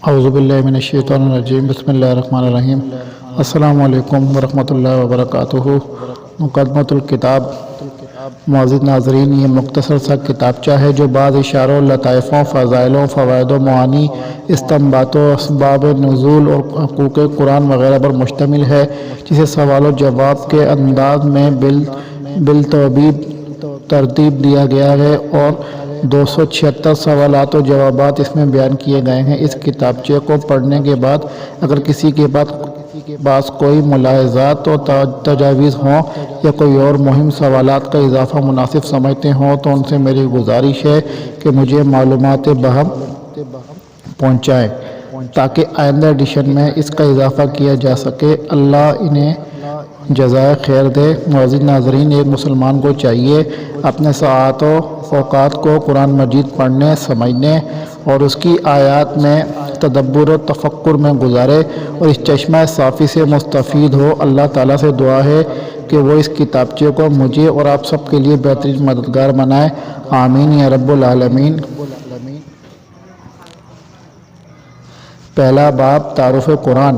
اعوذ باللہ من الشیطان الرجیم بسم اللہ الرحمن الرحیم السلام علیکم ورحمۃ اللہ وبرکاتہ۔ مقدمۃ الکتاب۔ معزز ناظرین، یہ مختصر سا کتابچہ ہے جو بعض اشاروں، لطائفوں، فضائلوں، فوائد و معانی، استنباطوں، اسباب نزول اور حقوق قرآن وغیرہ پر مشتمل ہے، جسے سوال و جواب کے انداز میں ترتیب دیا گیا ہے اور 276 سوالات و جوابات اس میں بیان کیے گئے ہیں۔ اس کتابچے کو پڑھنے کے بعد اگر کسی کے پاس کوئی ملاحظات و تجاویز ہوں یا کوئی اور مہم سوالات کا اضافہ مناسب سمجھتے ہوں تو ان سے میری گزارش ہے کہ مجھے معلومات بہم پہنچائیں تاکہ آئندہ ایڈیشن میں اس کا اضافہ کیا جا سکے۔ اللہ انہیں جزائے خیر دے۔ معزز ناظرین، ایک مسلمان کو چاہیے اپنے ساعات و اوقات کو قرآن مجید پڑھنے، سمجھنے اور اس کی آیات میں تدبر و تفکر میں گزارے اور اس چشمہ صافی سے مستفید ہو۔ اللہ تعالیٰ سے دعا ہے کہ وہ اس کتابچے کو مجھے اور آپ سب کے لیے بہترین مددگار بنائے، آمین یا رب العالمین۔ پہلا باب، تعارف قرآن۔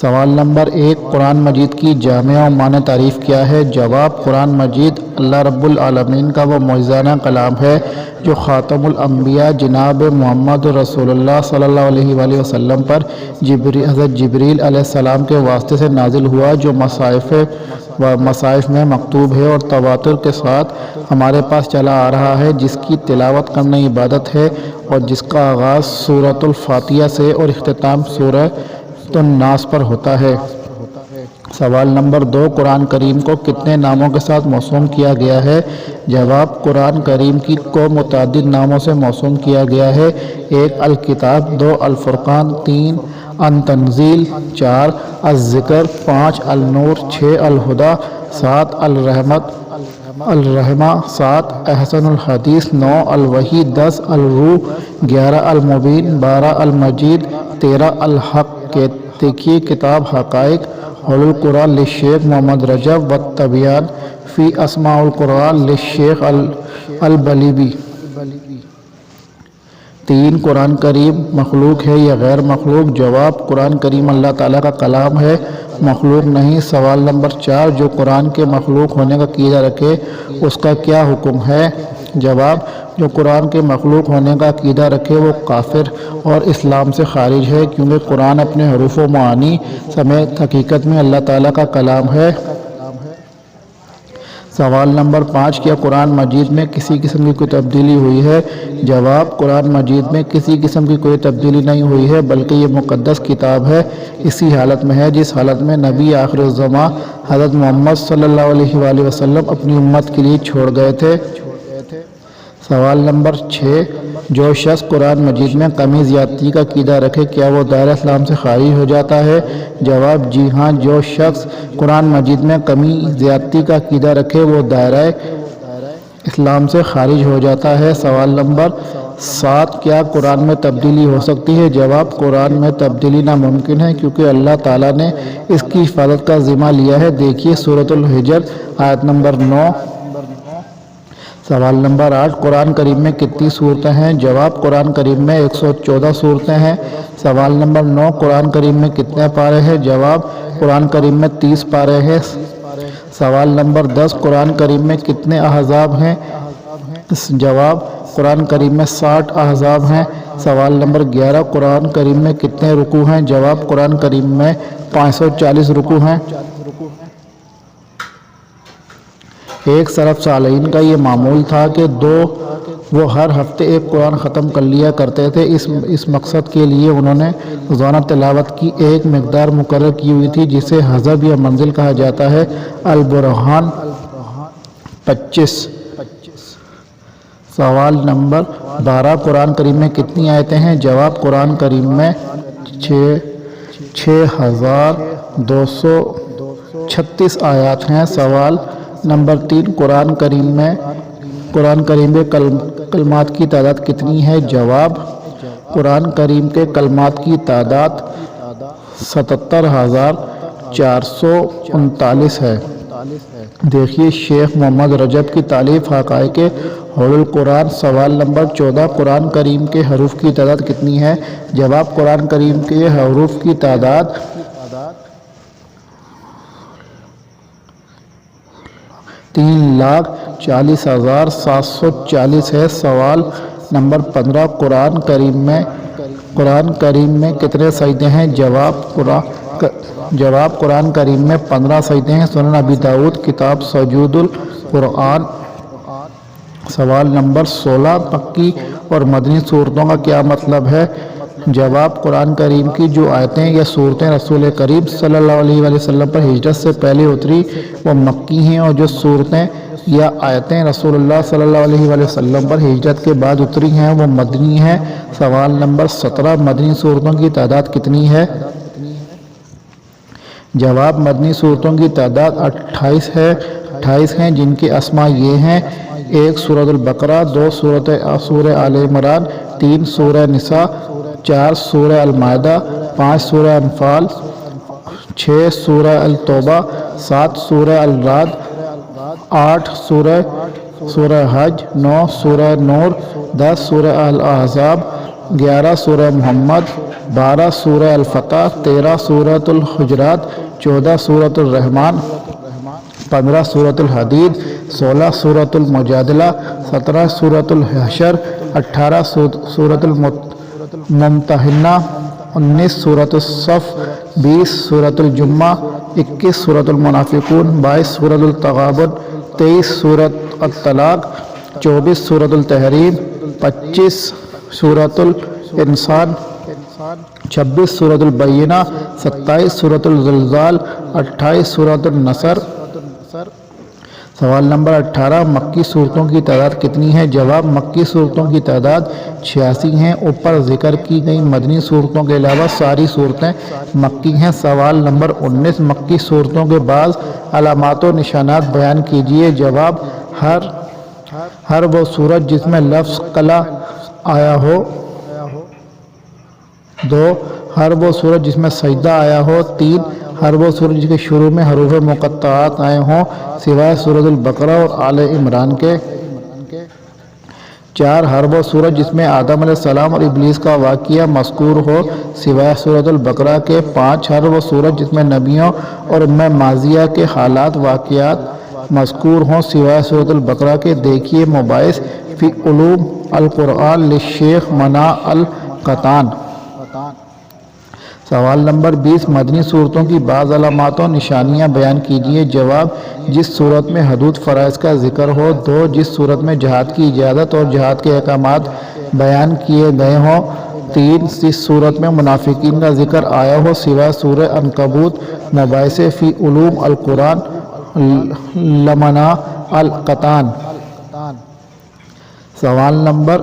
سوال نمبر 1، قرآن مجید کی جامع و مانع تعریف کیا ہے؟ جواب، قرآن مجید اللہ رب العالمین کا وہ معجزانہ کلام ہے جو خاتم الانبیاء جناب محمد رسول اللہ صلی اللہ علیہ وآلہ وسلم پر حضرت جبریل علیہ السلام کے واسطے سے نازل ہوا، جو مصاحف میں مکتوب ہے اور تواتر کے ساتھ ہمارے پاس چلا آ رہا ہے، جس کی تلاوت کرنا عبادت ہے اور جس کا آغاز سورۃ الفاتحہ سے اور اختتام سورۃ الناس پر ہوتا ہے۔ سوال نمبر 2، قرآن کریم کو کتنے ناموں کے ساتھ موسوم کیا گیا ہے؟ جواب، قرآن کریم کو متعدد ناموں سے موسوم کیا گیا ہے۔ 1 الکتاب، 2 الفرقان، 3 التنزیل، 4 الذکر، 5 النور، 6 الہدیٰ، 7 الرحمہ، 7 احسن الحدیث، 9 الوحی، 10 الروح، 11 المبین، 12 المجید، 13 الحق۔ دیکھیے کتاب حقائق حول القرآن للشیخ محمد رجب والتبیان فی اسماء القرآن للشیخ البلیبی۔ 3 قرآن کریم مخلوق ہے یا غیر مخلوق؟ جواب، قرآن کریم اللہ تعالیٰ کا کلام ہے، مخلوق نہیں۔ سوال نمبر 4، جو قرآن کے مخلوق ہونے کا عقیدہ رکھے اس کا کیا حکم ہے؟ جواب، جو قرآن کے مخلوق ہونے کا عقیدہ رکھے وہ کافر اور اسلام سے خارج ہے، کیونکہ قرآن اپنے حروف و معانی سمیت حقیقت میں اللہ تعالیٰ کا کلام ہے۔ سوال نمبر 5، کیا قرآن مجید میں کسی قسم کی کوئی تبدیلی ہوئی ہے؟ جواب، قرآن مجید میں کسی قسم کی کوئی تبدیلی نہیں ہوئی ہے، بلکہ یہ مقدس کتاب ہے، اسی حالت میں ہے جس حالت میں نبی آخر الزماں حضرت محمد صلی اللہ علیہ وآلہ وسلم اپنی امت کے لیے چھوڑ گئے تھے۔ سوال نمبر 6، جو شخص قرآن مجید میں کمی زیادتی کا عقیدہ رکھے کیا وہ دائرہ اسلام سے خارج ہو جاتا ہے؟ جواب، جی ہاں، جو شخص قرآن مجید میں کمی زیادتی کا عقیدہ رکھے وہ دائرہ اسلام سے خارج ہو جاتا ہے۔ سوال نمبر 7، کیا قرآن میں تبدیلی ہو سکتی ہے؟ جواب، قرآن میں تبدیلی ناممکن ہے، کیونکہ اللہ تعالیٰ نے اس کی حفاظت کا ذمہ لیا ہے۔ دیکھیے سورۃ الحجر آیت نمبر 9۔ سوال نمبر 8، قرآن کریم میں کتنی صورتیں ہیں؟ جواب، قرآن کریم میں 114 صورتیں ہیں۔ سوال نمبر 9، قرآن کریم میں کتنے پارے ہیں؟ جواب، قرآن کریم میں 30 پارے ہیں۔ سوال نمبر 10، قرآن کریم میں کتنے احزاب ہیں؟ جواب، قرآن کریم میں 60 احزاب ہیں۔ سوال نمبر 11، قرآن کریم میں کتنے رکوع ہیں؟ جواب، قرآن کریم میں 540 رکوع ہیں۔ ایک سلف صالحین کا یہ معمول تھا کہ وہ ہر ہفتے ایک قرآن ختم کر لیا کرتے تھے۔ اس مقصد کے لیے انہوں نے روزانہ تلاوت کی ایک مقدار مقرر کی ہوئی تھی، جسے حزب یا منزل کہا جاتا ہے۔ البرہان 25۔ سوال نمبر 12، قرآن کریم میں کتنی آیتیں ہیں؟ جواب، قرآن کریم میں 6236 آیات ہیں۔ سوال نمبر 3، قرآن کریم کے کلمات کی تعداد کتنی ہے؟ جواب، قرآن کریم کے کلمات کی تعداد 77,439 ہے۔ دیکھیے شیخ محمد رجب کی تالیف حقائق حول قرآن۔ سوال نمبر 14 قرآن کریم کے حروف کی تعداد کتنی ہے؟ جواب قرآن کریم کے حروف کی تعداد 3,40,740 ہے۔ سوال نمبر 15 قرآن کریم میں کتنے سجدے ہیں؟ جواب قرآن کریم میں 15 سجدے ہیں۔ سنن ابی داؤد کتاب سجود القرآن۔ سوال نمبر 16 مکی اور مدنی صورتوں کا کیا مطلب ہے؟ جواب قرآن کریم کی جو آیتیں یا صورتیں رسول کریم صلی اللہ علیہ وسلم پر ہجرت سے پہلے اتری وہ مکی ہیں، اور جو صورتیں یا آیتیں رسول اللہ صلی اللہ علیہ وسلم پر ہجرت کے بعد اتری ہیں وہ مدنی ہیں۔ سوال نمبر 17 مدنی صورتوں کی تعداد کتنی ہے؟ جواب مدنی صورتوں کی تعداد 28 ہیں، جن کے اسماء یہ ہیں: 1 سورۃ البقرہ، 2 سورہ آل عمران، 3 سورہ نساء، 4 سورہ المائدہ، 5 سورہ انفال، 6 سورہ التوبہ، 7 سورہ الرعد، 8 سورہ حج، 9 سورہ نور، 10 سورہ الاحزاب، 11 سورہ محمد، 12 سورہ الفتح، 13 سورۃ الحجرات، 14 سورۃ الرحمن، 15 سورۃ الحدید، 16 سورۃ المجادلہ، 17 سورۃ الحشر، 18 سورۃ الممتحنہ، 19 سورۃ الصف، 20 سورۃ الجمعہ، 21 سورۃ المنافقون، 22 سورۃ التغابن، 23 سورۃ الطلاق، 24 سورۃ التحریم، 25 سورۃ الانسان، 26 سورۃ البینہ، 27 سورۃ الزلزال، 28 سورۃ النصر۔ سوال نمبر 18 مکی صورتوں کی تعداد کتنی ہے؟ جواب مکی صورتوں کی تعداد 86 ہیں۔ اوپر ذکر کی گئی مدنی صورتوں کے علاوہ ساری صورتیں مکی ہیں۔ سوال نمبر 19 مکی صورتوں کے بعض علامات و نشانات بیان کیجیے۔ جواب ہر وہ صورت جس میں لفظ قلع آیا ہو، 2 ہر وہ صورت جس میں سجدہ آیا ہو، 3 ہر وہ صورت جس کے شروع میں حروف مقطعات آئے ہوں سوائے سورۃ البقرہ اور آل عمران کے، 4 ہر وہ صورت جس میں آدم علیہ السلام اور ابلیس کا واقعہ مذکور ہو سوائے سورۃ البقرہ کے، 5 ہر وہ صورت جس میں نبیوں اور امہ ماضیہ کے حالات واقعات مذکور ہوں سوائے سورۃ البقرہ کے۔ دیکھیے مباحث فی علوم القرآن للشیخ مناع القطان۔ سوال نمبر 20 مدنی صورتوں کی بعض علامات و نشانیاں بیان کیجیے۔ جواب جس صورت میں حدود فرائض کا ذکر ہو، 2 جس صورت میں جہاد کی اجازت اور جہاد کے احکامات بیان کیے گئے ہوں، 3 جس صورت میں منافقین کا ذکر آیا ہو سوائے سورہ عنکبوت۔ مباحث فی علوم القرآن لمناع القطان۔ سوال نمبر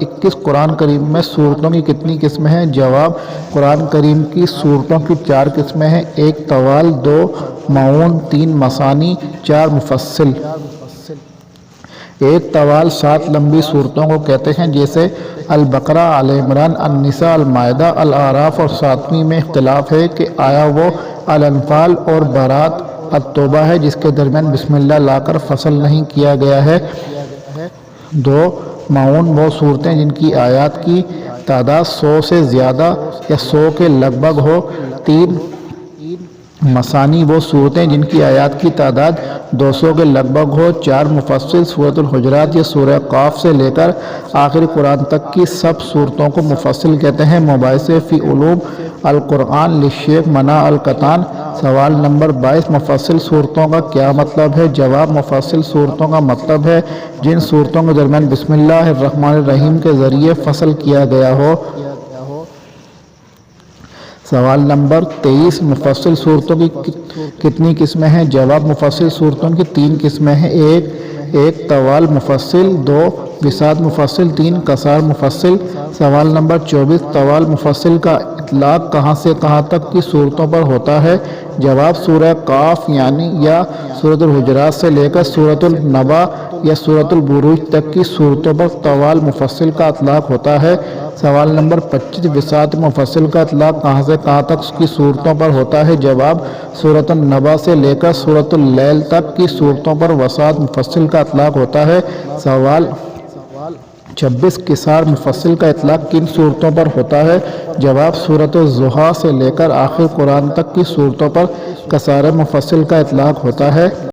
21 قرآن کریم میں صورتوں کی کتنی قسمیں ہیں؟ جواب قرآن کریم کی صورتوں کی 4 قسمیں ہیں: 1 طوال، 2 معون، 3 مثانی، 4 مفصل۔ 1 طوال 7 لمبی صورتوں کو کہتے ہیں، جیسے البقرہ، آل عمران، النساء، المائدہ، الاعراف، اور 7ویں میں اختلاف ہے کہ آیا وہ الانفال اور برات التوبہ ہے جس کے درمیان بسم اللہ لا کر فصل نہیں کیا گیا ہے۔ 2 معون وہ صورتیں جن کی آیات کی تعداد 100 سے زیادہ یا 100 کے لگ بھگ ہو۔ 3 مثانی وہ صورتیں جن کی آیات کی تعداد 200 کے لگ بھگ ہو۔ 4 مفصل سورۃ الحجرات یا سورہ قاف سے لے کر آخر قرآن تک کی سب صورتوں کو مفصل کہتے ہیں۔ مباحث فی علوم القرآن للشیخ مناع القطان۔ سوال نمبر 22 مفصل صورتوں کا کیا مطلب ہے؟ جواب مفصل صورتوں کا مطلب ہے جن صورتوں کے درمیان بسم اللہ الرحمن الرحیم کے ذریعے فصل کیا گیا ہو۔ سوال نمبر 23 مفصل صورتوں کی کتنی قسمیں ہیں؟ جواب مفصل صورتوں کی 3 قسمیں ہیں: 1 طوال مفصل، 2 وسعت مفصل 3 قصار مفصل۔ سوال نمبر 24 طوال مفصل کا اطلاق کہاں سے کہاں تک کی صورتوں پر ہوتا ہے؟ جواب سورہ قاف یعنی یا سورۃ الحجرات سے لے کر سورۃ النبا یا سورۃ البروج تک کی صورتوں پر طوال مفصل کا اطلاق ہوتا ہے۔ سوال نمبر 25 وسعت مفصل کا اطلاق کہاں سے کہاں تک کی صورتوں پر ہوتا ہے؟ جواب سورۃ النبا سے لے کر سورۃ اللیل تک کی صورتوں پر وسعت مفصل کا اطلاق ہوتا ہے۔ سوال 26 قصار مفصل کا اطلاق کن صورتوں پر ہوتا ہے؟ جواب سورۃ الضحیٰ سے لے کر آخر قرآن تک کی صورتوں پر قصار مفصل کا اطلاق ہوتا ہے۔